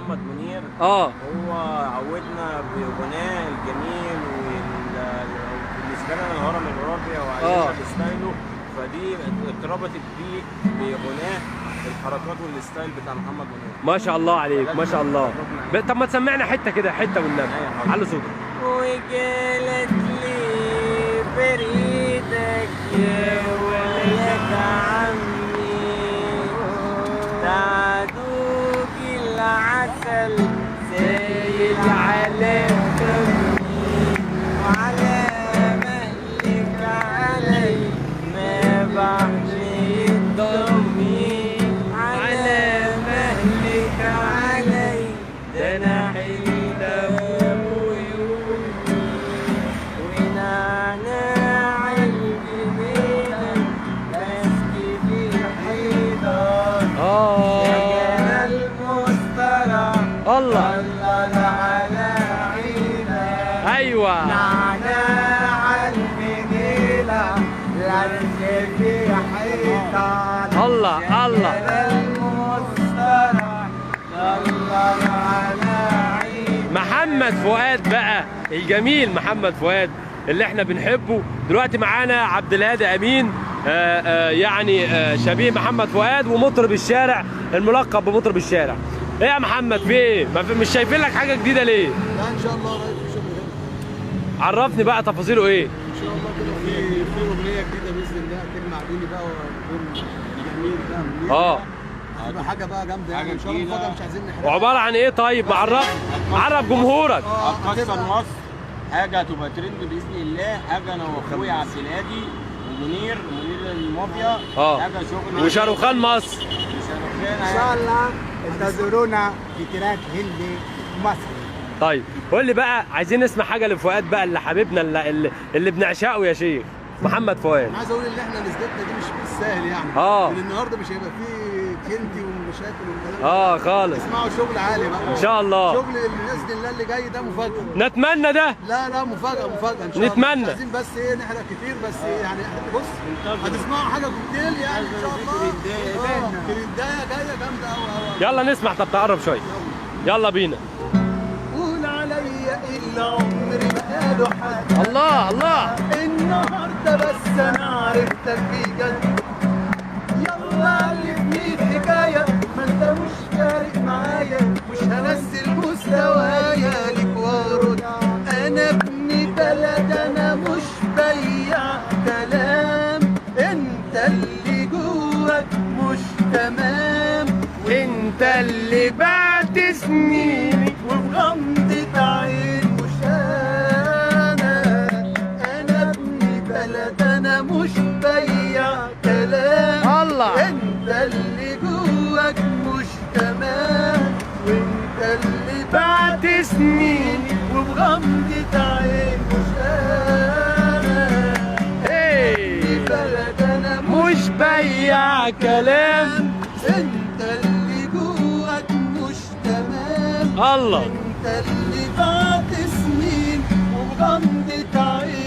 محمد منير اه هو عودنا بغناه الجميل بالنسبه لنا الهرم الغربي وعلمنا بستايله، فدي اتربطت بيه بغناه الحركات والستايل بتاع محمد منير. ما شاء الله عليك ما شاء الله. طب ما تسمعنا حته كده، حته والنبي على صوتك. وقالت لي بريدك يا ولد عمي تعدوك العسل زي العلم دمي وعلى مهلك علي ما بحشي دمي على مهلك علي ده انا حلت ابوي ونعناع الجنينه ماسكي في الحيطان يا المسترع الله طلع على عينك ايوه نعناع الجنينه لازق في حيطان الله الله المسترع طلع على عينك. محمد فؤاد بقى الجميل، محمد فؤاد اللي احنا بنحبه. دلوقتي معانا عبد الهادي امين، يعني شبيه محمد فؤاد ومطرب الشارع الملقب بمطرب الشارع. ايه يا محمد في ايه؟ مش شايفين لك حاجه جديده ليه؟ لا ان شاء الله قريب في شغل هنا. عرفني بقى تفاصيله ايه؟ ان شاء الله كده في اغنيه جديده باذن الله، كلمه عديني بقى ودور جميل بقى منير. هتبقى حاجه بقى جامده يعني ان شاء الله. مفاجاه مش عايزين نحرقها. وعباره عن ايه طيب؟ عرف جمهورك. هتكسر مصر، حاجه هتبقى ترند باذن الله، حاجه انا واخويا عبد الهادي ومنير المافيا، حاجه شغل وشاروخان مصر. ان شاء الله انتظرونا في تراك هندي مصري. طيب قول لي بقى، عايزين نسمع حاجه لفؤاد بقى اللي حبيبنا اللي بنعشقه يا شيخ محمد فؤاد. انا عايز اقول ان احنا نسبتنا دي مش بالسهل يعني. لان النهارده مش هيبقى فيه كنتي ومشاكل والكلام ده. خالص. اسمعوا شغل عالي بقى ان شاء الله. شغل باذن الله اللي جاي ده مفاجاه. نتمنى ده. لا مفاجاه ان شاء الله. نتمنى. مش عايزين بس ايه نحرق كتير، بس يعني بص هتسمعوا حاجه كوكتيل يعني ان شاء الله. ترندايه جايه جامده قوي. يلا نسمع. طب تقرب شويه. يلا بينا. قول عليا الا عمري ما قالوا حد. الله الله. النهارده بس انا عرفتك بجد. يلا اللي في حكايه ما انت مش فارق معايا، مش هنزل مستوايا ليك وارد. انا ابن بلد انا مش بياع كلام، انت اللي جواك مش تمام، انت اللي بعد سنيني وبغمضة عين مش انا ابن بلد انا مش بياع كلام. الله. انت اللي جواك مش تمام، وانت اللي بعد سنيني وبغمضة عين مش ايه بلد انا مش بياع كلام. انت اللي جواك مش تمام. الله. انت اللي بعد سنين وبغمضة عين